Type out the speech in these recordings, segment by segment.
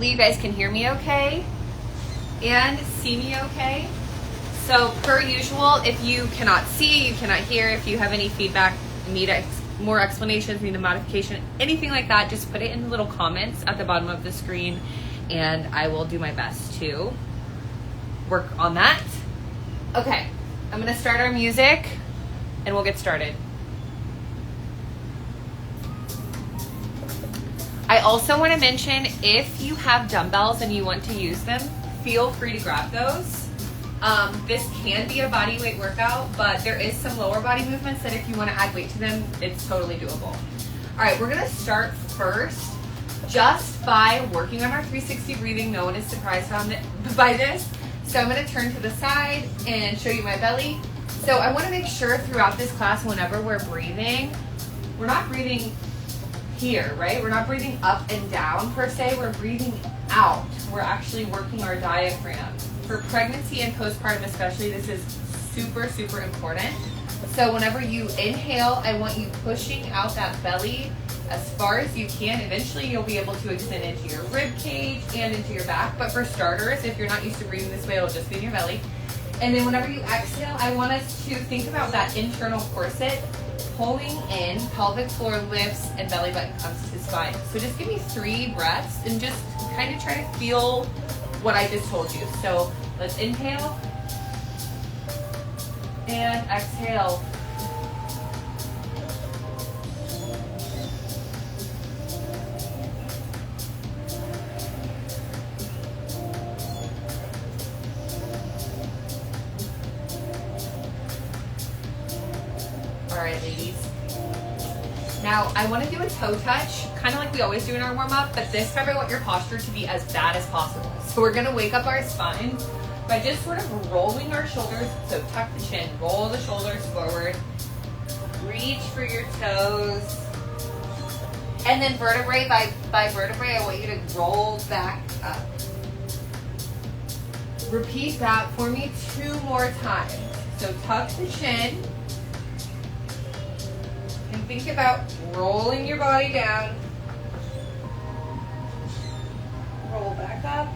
You guys can hear me okay and see me okay. So per usual, if you cannot see, you cannot hear, if you have any feedback, need more explanations, need a modification, anything like that, just put it in the little comments at the bottom of the screen and I will do my best to work on that. Okay, I'm gonna start our music and we'll get started. I also want to mention, if you have dumbbells and you want to use them, feel free to grab those. This can be a body weight workout, but there is some lower body movements that if you want to add weight to them, it's totally doable. All right, we're going to start first just by working on our 360 breathing. No one is surprised by this. So I'm going to turn to the side and show you my belly. So I want to make sure throughout this class, whenever we're breathing, we're not breathing here, right? We're not breathing up and down per se, we're breathing out. We're actually working our diaphragm. For pregnancy and postpartum especially, this is super, super important. So whenever you inhale, I want you pushing out that belly as far as you can. Eventually you'll be able to extend into your rib cage and into your back, but for starters, if you're not used to breathing this way, it'll just be in your belly. And then whenever you exhale, I want us to think about that internal corset pulling in, pelvic floor lifts, and belly button comes to spine. So just give me 3 breaths and just kind of try to feel what I just told you. So let's inhale and exhale. All right, ladies. Now, I want to do a toe touch, kind of like we always do in our warm-up, but this time I want your posture to be as bad as possible. So we're going to wake up our spine by just sort of rolling our shoulders. So tuck the chin, roll the shoulders forward, reach for your toes, and then vertebrae by vertebrae, I want you to roll back up. Repeat that for me 2 more times. So tuck the chin, and think about rolling your body down. Roll back up.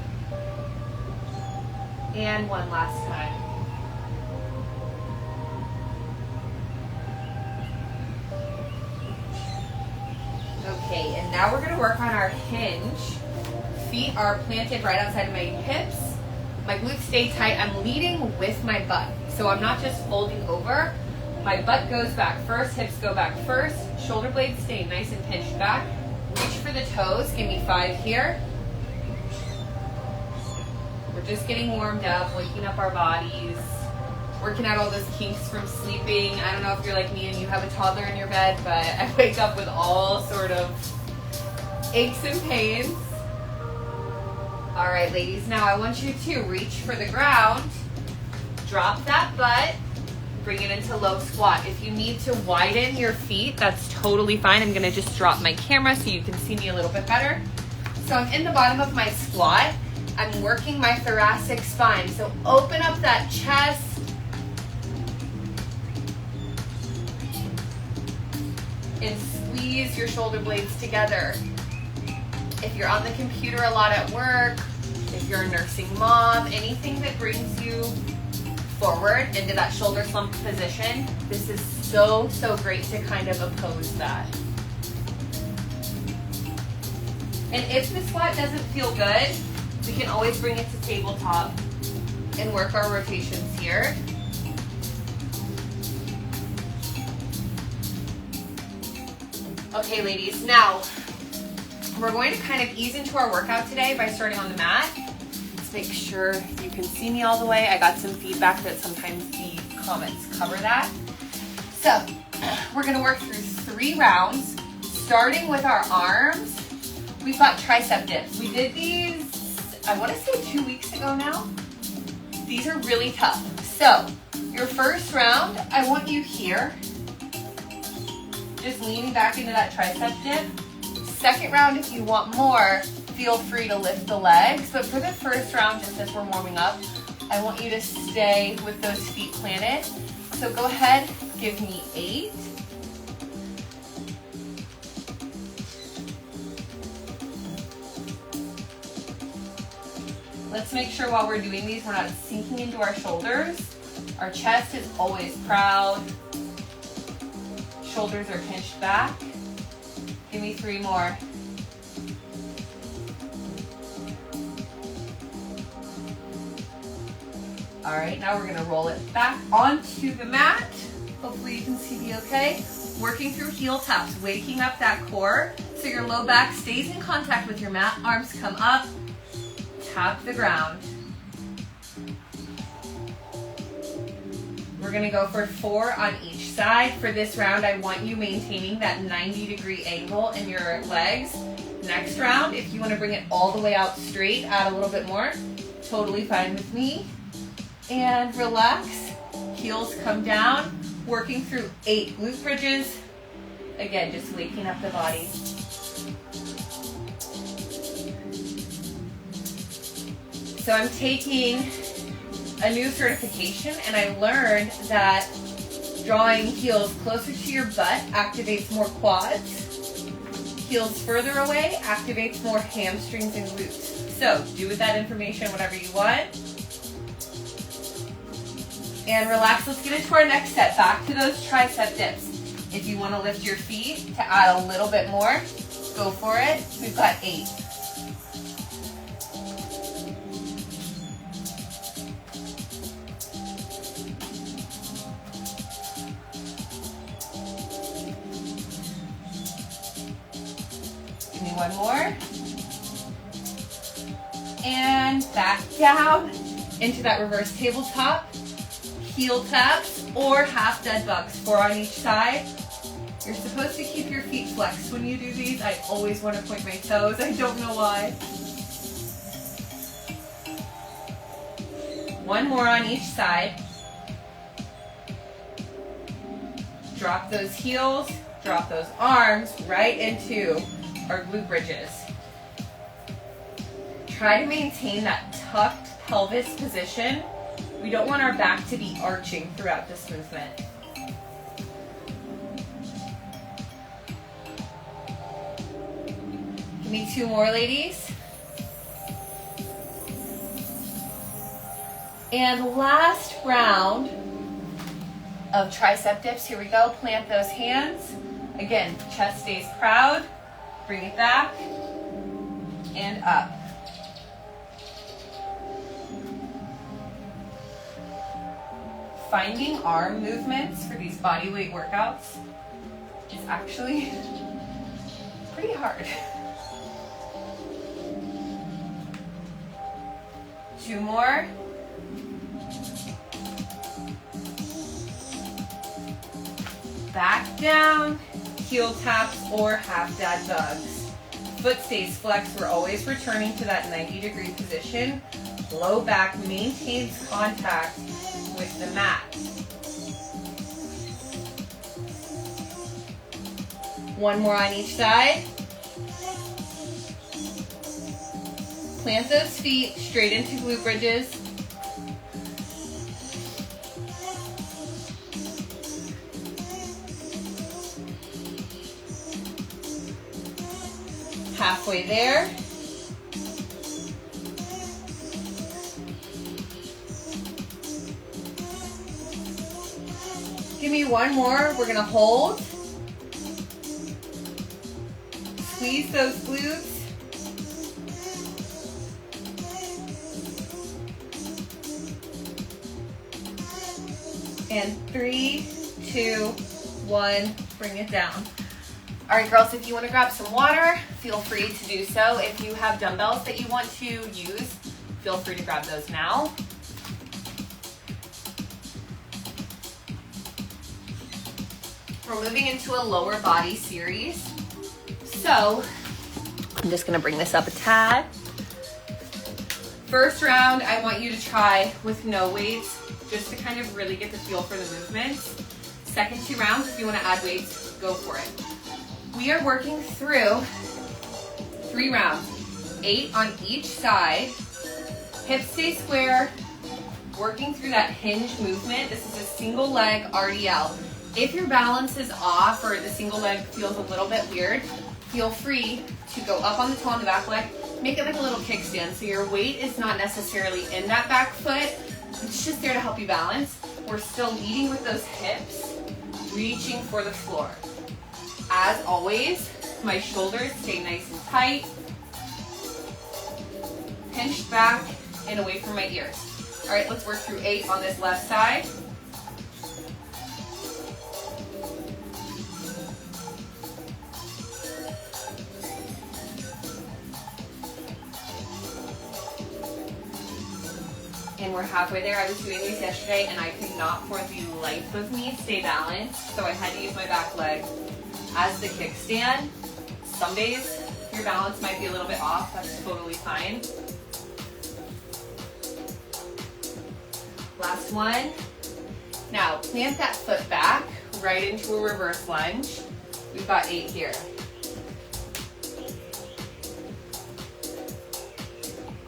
And one last time. Okay, and now we're going to work on our hinge. Feet are planted right outside of my hips. My glutes stay tight. I'm leading with my butt. So I'm not just folding over. My butt goes back first, hips go back first, shoulder blades stay nice and pinched back. Reach for the toes, give me 5 here. We're just getting warmed up, waking up our bodies, working out all those kinks from sleeping. I don't know if you're like me and you have a toddler in your bed, but I wake up with all sort of aches and pains. All right, ladies, now I want you to reach for the ground, drop that butt, bring it into low squat. If you need to widen your feet, that's totally fine. I'm gonna just drop my camera so you can see me a little bit better. So I'm in the bottom of my squat. I'm working my thoracic spine. So open up that chest. And squeeze your shoulder blades together. If you're on the computer a lot at work, if you're a nursing mom, anything that brings you forward into that shoulder slump position, this is so, so great to kind of oppose that. And if the squat doesn't feel good, we can always bring it to tabletop and work our rotations here. Okay, ladies, now we're going to kind of ease into our workout today by starting on the mat. Make sure you can see me all the way. I got some feedback that sometimes the comments cover that. So we're going to work through 3 rounds, starting with our arms. We've got tricep dips. We did these, I want to say 2 weeks ago now. These are really tough. So your first round, I want you here, just leaning back into that tricep dip. Second round, if you want more, feel free to lift the legs, but for the first round, just as we're warming up, I want you to stay with those feet planted. So go ahead, give me 8. Let's make sure while we're doing these, we're not sinking into our shoulders. Our chest is always proud. Shoulders are pinched back. Give me 3 more. All right, now we're gonna roll it back onto the mat. Hopefully you can see me okay. Working through heel taps, waking up that core so your low back stays in contact with your mat. Arms come up, tap the ground. We're gonna go for 4 on each side. For this round, I want you maintaining that 90-degree angle in your legs. Next round, if you wanna bring it all the way out straight, add a little bit more, totally fine with me. And relax, heels come down, working through 8 glute bridges. Again, just waking up the body. So I'm taking a new certification, and I learned that drawing heels closer to your butt activates more quads. Heels further away activates more hamstrings and glutes. So do with that information whatever you want. And relax, let's get into our next set. Back to those tricep dips. If you want to lift your feet to add a little bit more, go for it. We've got 8. Give me 1 more. And back down into that reverse tabletop. Heel taps or half dead bugs, 4 on each side. You're supposed to keep your feet flexed when you do these. I always want to point my toes. I don't know why. 1 more on each side. Drop those heels, drop those arms right into our glute bridges. Try to maintain that tucked pelvis position. We don't want our back to be arching throughout this movement. Give me 2 more, ladies. And last round of tricep dips. Here we go. Plant those hands. Again, chest stays proud. Bring it back and up. Finding arm movements for these body weight workouts is actually pretty hard. 2 more. Back down, heel taps or half dad bugs. Foot stays flexed. We're always returning to that 90-degree position. Low back maintains contact with the mat. 1 more on each side. Plant those feet straight into glute bridges. Halfway there. Give me 1 more. We're gonna hold. Squeeze those glutes. And 3, 2, 1, bring it down. All right, girls, if you want to grab some water, feel free to do so. If you have dumbbells that you want to use, feel free to grab those now. We're moving into a lower body series. So I'm just gonna bring this up a tad. First round, I want you to try with no weights, just to kind of really get the feel for the movements. Second 2 rounds, if you wanna add weights, go for it. We are working through 3 rounds, 8 on each side. Hips stay square, working through that hinge movement. This is a single leg RDL. If your balance is off or the single leg feels a little bit weird, feel free to go up on the toe on the back leg make it like a little kickstand. So your weight is not necessarily in that back foot. It's just there to help you balance. We're still leading with those hips, reaching for the floor. As always, my shoulders stay nice and tight, pinched back and away from my ears. All right, let's work through 8 on this left side. And we're halfway there. I was doing these yesterday and I could not for the life of me stay balanced. So I had to use my back leg as the kickstand. Some days your balance might be a little bit off. That's totally fine. Last one. Now plant that foot back right into a reverse lunge. We've got 8 here.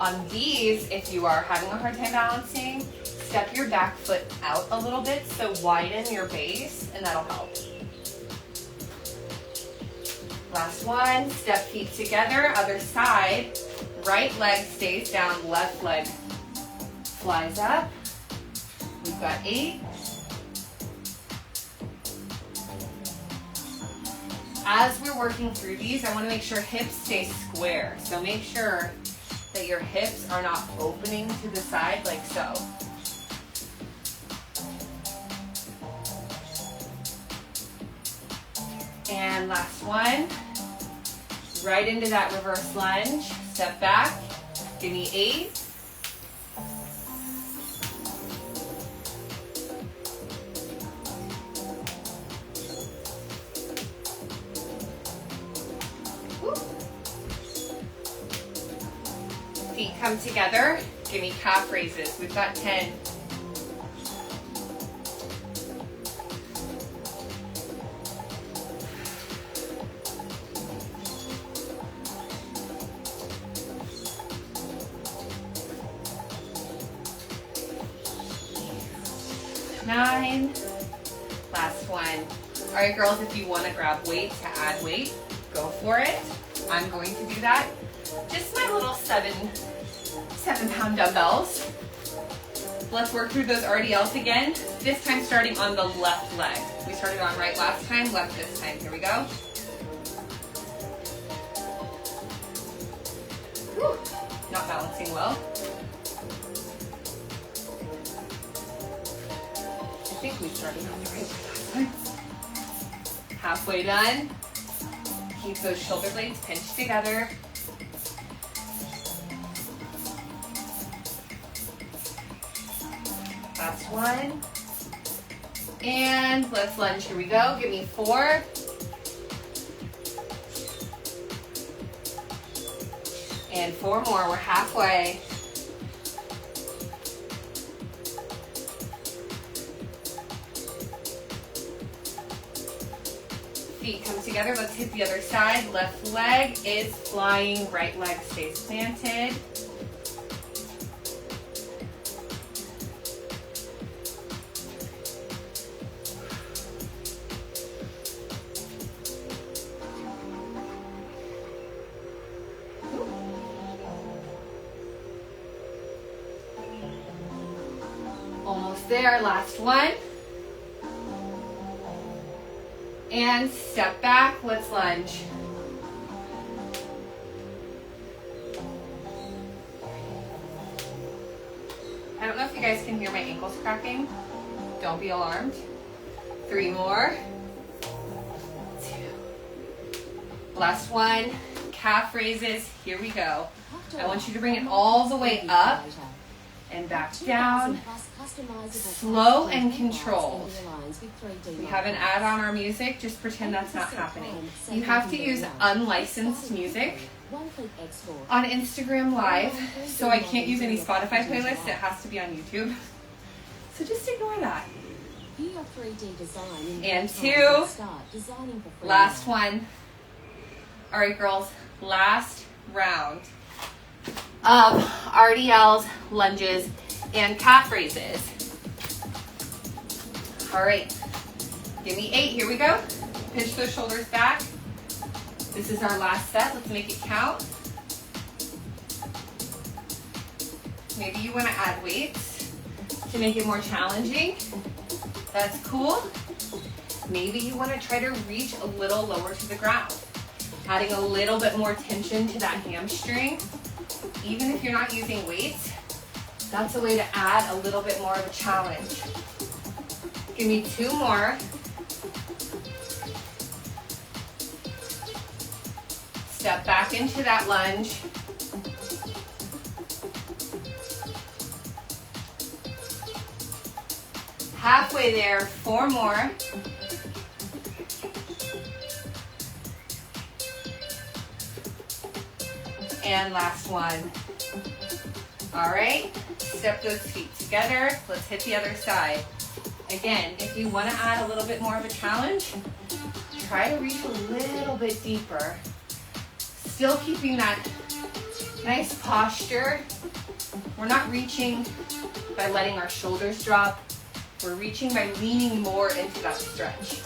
On these, if you are having a hard time balancing, step your back foot out a little bit, so widen your base, and that'll help. Last one, step feet together, other side. Right leg stays down, left leg flies up. We've got 8. As we're working through these, I want to make sure hips stay square. So make sure that your hips are not opening to the side like so. And last one, right into that reverse lunge, step back, give me 8. Feet come together, give me calf raises. We've got 10. Nine. Last one. All right, girls, if you want to grab weight to add weight, go for it. I'm going to do that. Just my little 7-pound dumbbells. Let's work through those RDLs again. This time starting on the left leg. We started on right last time, left this time. Here we go. Whew. Not balancing well. I think we started on the right last time. Halfway done. Keep those shoulder blades pinched together. Last one. And let's lunge. Here we go. Give me 4. And 4 more. We're halfway. Feet come together. Let's hit the other side. Left leg is flying. Right leg stays planted. Almost there. Last one. And step back, let's lunge. I don't know if you guys can hear my ankles cracking. Don't be alarmed. 3 more. 2. Last one, calf raises. Here we go. I want you to bring it all the way up and back down. Slow and controlled. We haven't added on our music, just pretend that's not happening. You have to use unlicensed music on Instagram Live, so I can't use any Spotify playlists. It has to be on YouTube. So just ignore that. And 2. Last one. All right, girls, last round of RDLs, lunges, and calf raises. All right, give me 8. Here we go. Pinch those shoulders back. This is our last set. Let's make it count. Maybe you want to add weights to make it more challenging. That's cool. Maybe you want to try to reach a little lower to the ground, adding a little bit more tension to that hamstring. Even if you're not using weights, that's a way to add a little bit more of a challenge. Give me 2 more. Step back into that lunge. Halfway there, 4 more. And last one. All right, step those feet together. Let's hit the other side. Again, if you want to add a little bit more of a challenge, try to reach a little bit deeper. Still keeping that nice posture. We're not reaching by letting our shoulders drop. We're reaching by leaning more into that stretch.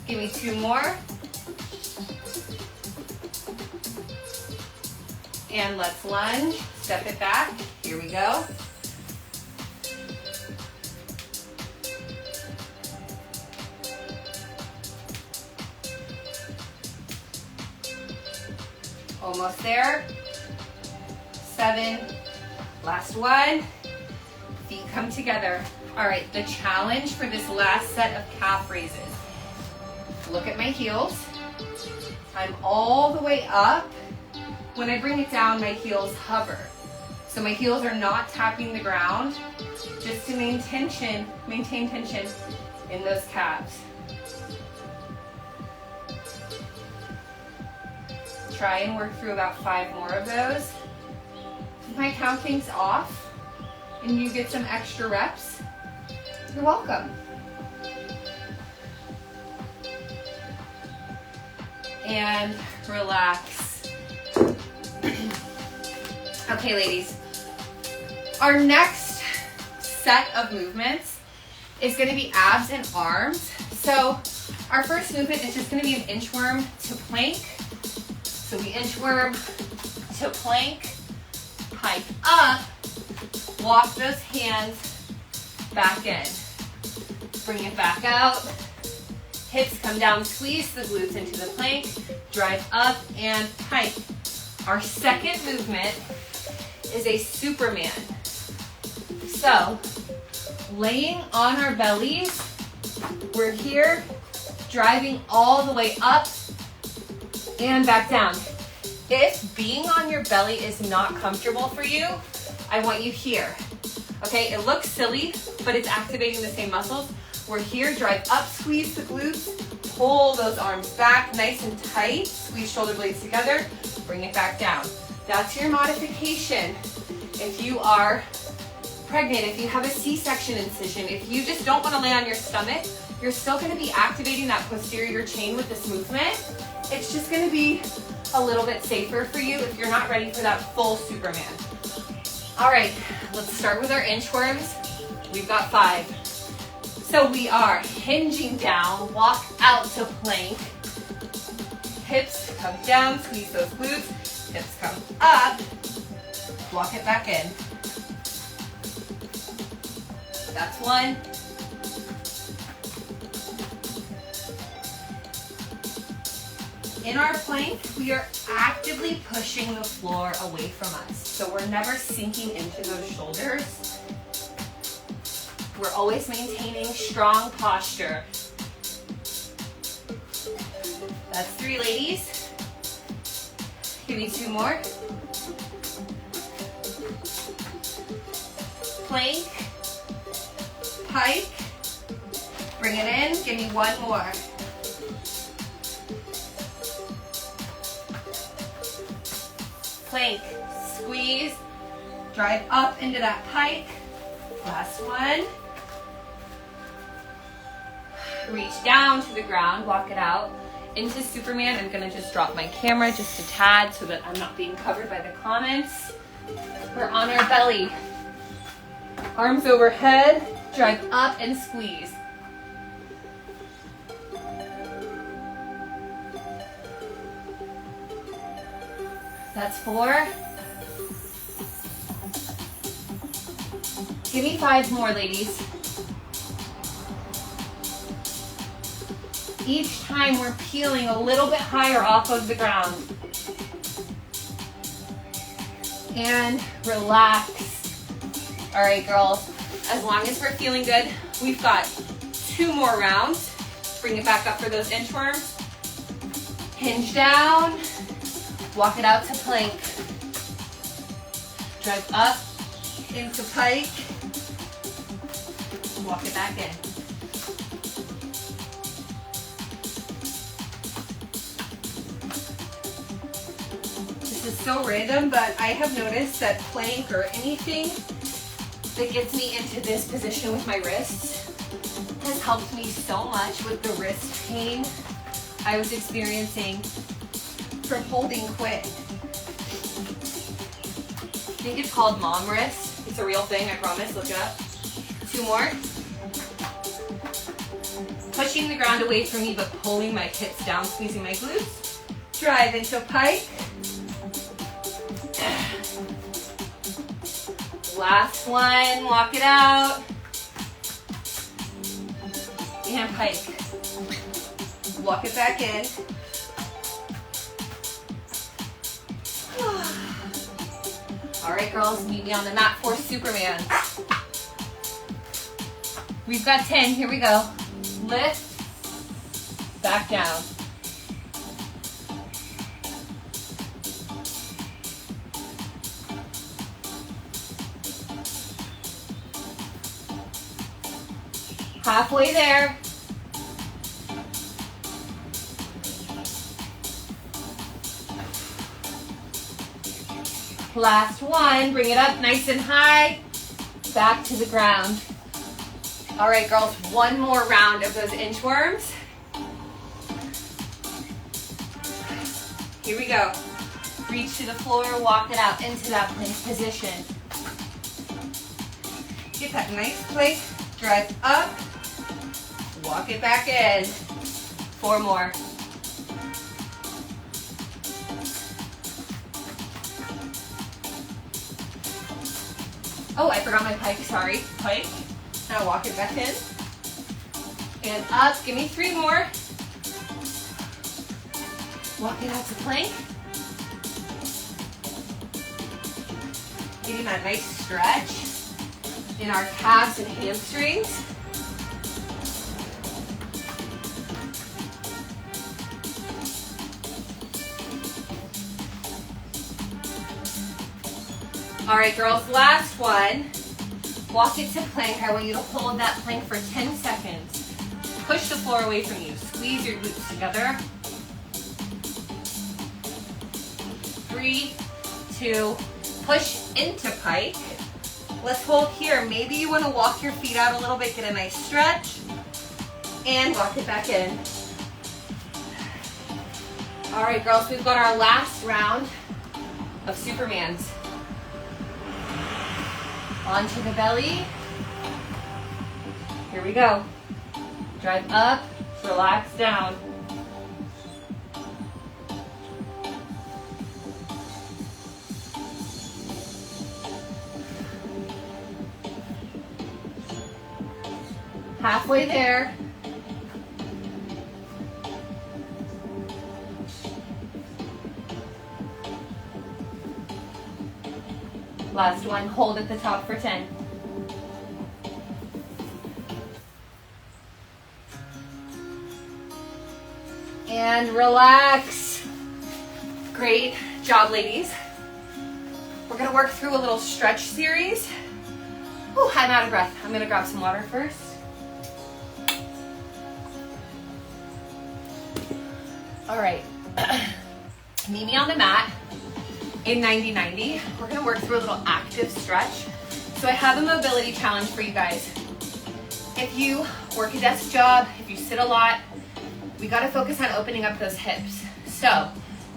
Give me 2 more. And let's lunge, step it back. Here we go. Almost there. 7. Last one. Feet come together. All right, the challenge for this last set of calf raises. Look at my heels. I'm all the way up. When I bring it down, my heels hover. So my heels are not tapping the ground, just to maintain tension in those calves. Try and work through about 5 more of those. If my counting's off and you get some extra reps, you're welcome. And relax. Okay, ladies. Our next set of movements is going to be abs and arms. So our first movement is just going to be an inchworm to plank. So we inchworm to plank, hike up, walk those hands back in. Bring it back out. Hips come down, squeeze the glutes into the plank, drive up and hike. Our second movement is a Superman. So, laying on our bellies, we're here, driving all the way up and back down. If being on your belly is not comfortable for you, I want you here. Okay, it looks silly, but it's activating the same muscles. We're here, drive up, squeeze the glutes, pull those arms back nice and tight, squeeze shoulder blades together, bring it back down. That's your modification. If you are pregnant, if you have a C-section incision, if you just don't want to lay on your stomach, you're still going to be activating that posterior chain with this movement. It's just going to be a little bit safer for you if you're not ready for that full Superman. All right, let's start with our inchworms. We've got 5. So we are hinging down, walk out to plank. Hips come down, squeeze those glutes. Hips come up, walk it back in. That's 1. In our plank, we are actively pushing the floor away from us. So we're never sinking into those shoulders. We're always maintaining strong posture. That's 3, ladies. Give me 2 more. Plank, pike, bring it in, give me 1 more. Plank, squeeze, drive up into that pike. Last one. Reach down to the ground, walk it out. Into Superman, I'm gonna just drop my camera just a tad so that I'm not being covered by the comments. We're on our belly. Arms overhead, drive up and squeeze. That's 4. Give me 5 more, ladies. Each time we're peeling a little bit higher off of the ground. And relax. All right, girls, as long as we're feeling good, we've got 2 more rounds. Bring it back up for those inchworms. Hinge down, walk it out to plank. Drive up into pike, walk it back in. This is so random, but I have noticed that plank or anything that gets me into this position with my wrists has helped me so much with the wrist pain I was experiencing from holding quit. I think it's called mom wrist. It's a real thing, I promise, look it up. 2 more. Pushing the ground away from me, but pulling my hips down, squeezing my glutes. Drive into pike. Last one, walk it out. And pike. Walk it back in. All right, girls, meet me on the mat for Superman. We've got 10, here we go. Lift, back down. Halfway there. Last one, bring it up nice and high, back to the ground. All right, girls, 1 more round of those inchworms. Here we go. Reach to the floor, walk it out into that plank position. Get that nice plank, drive up, walk it back in. 4 more. Oh, I forgot my pike, sorry. Pike. Now walk it back in. And up, give me 3 more. Walk it out to plank. Getting that nice stretch in our calves and hamstrings. All right, girls, last one. Walk it to plank. I want you to hold that plank for 10 seconds. Push the floor away from you. Squeeze your glutes together. 3, 2, push into pike. Let's hold here. Maybe you want to walk your feet out a little bit, get a nice stretch, and walk it back in. All right, girls, we've got our last round of Supermans. Onto the belly. Here we go. Drive up, relax down. Halfway there. Last one, hold at the top for 10. And relax. Great job, ladies. We're gonna work through a little stretch series. Ooh, I'm out of breath. I'm gonna grab some water first. All right, meet me on the mat. In 90-90, we're gonna work through a little active stretch. So I have a mobility challenge for you guys. If you work a desk job, if you sit a lot, we gotta focus on opening up those hips. So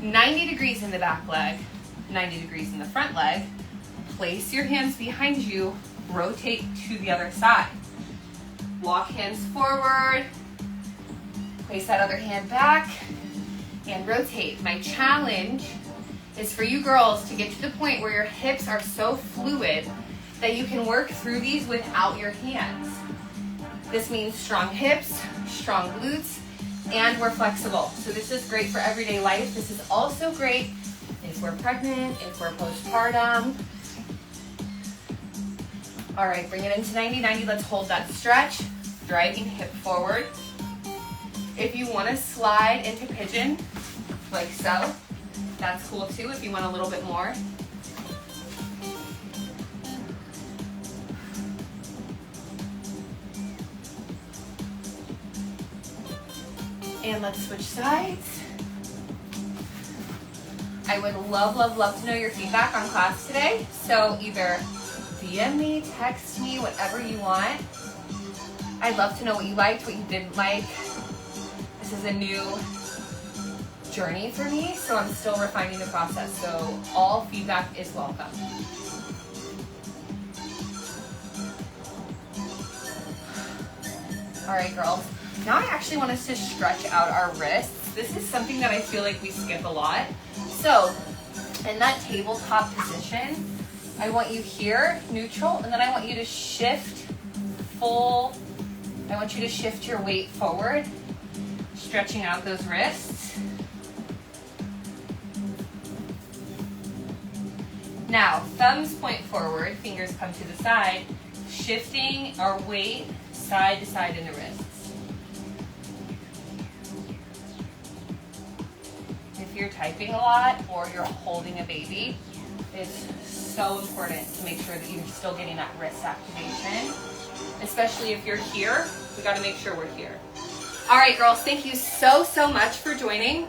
90 degrees in the back leg, 90 degrees in the front leg. Place your hands behind you, rotate to the other side. Walk hands forward, place that other hand back, and rotate. My challenge is for you girls to get to the point where your hips are so fluid that you can work through these without your hands. This means strong hips, strong glutes, and we're flexible. So this is great for everyday life. This is also great if we're pregnant, if we're postpartum. All right, bring it into 90-90. Let's hold that stretch, driving hip forward. If you want to slide into pigeon, like so, that's cool too if you want a little bit more. And let's switch sides. I would love, love, love to know your feedback on class today. So either DM me, text me, whatever you want. I'd love to know what you liked, what you didn't like. This is a new journey for me, so I'm still refining the process. So all feedback is welcome. All right, girls. Now I actually want us to stretch out our wrists. This is something that I feel like we skip a lot. So in that tabletop position, I want you here, neutral, and then I want you to shift full. I want you to shift your weight forward, stretching out those wrists. Now, thumbs point forward, fingers come to the side, shifting our weight side to side in the wrists. If you're typing a lot or you're holding a baby, it's so important to make sure that you're still getting that wrist activation. Especially if you're here, we gotta make sure we're here. All right, girls, thank you so, so much for joining.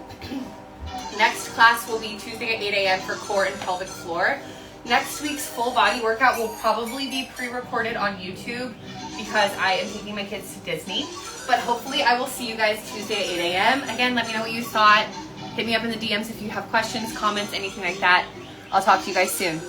Next class will be Tuesday at 8 a.m. for core and pelvic floor. Next week's full body workout will probably be pre-recorded on YouTube because I am taking my kids to Disney. But hopefully I will see you guys Tuesday at 8 a.m. Again, let me know what you thought. Hit me up in the DMs if you have questions, comments, anything like that. I'll talk to you guys soon.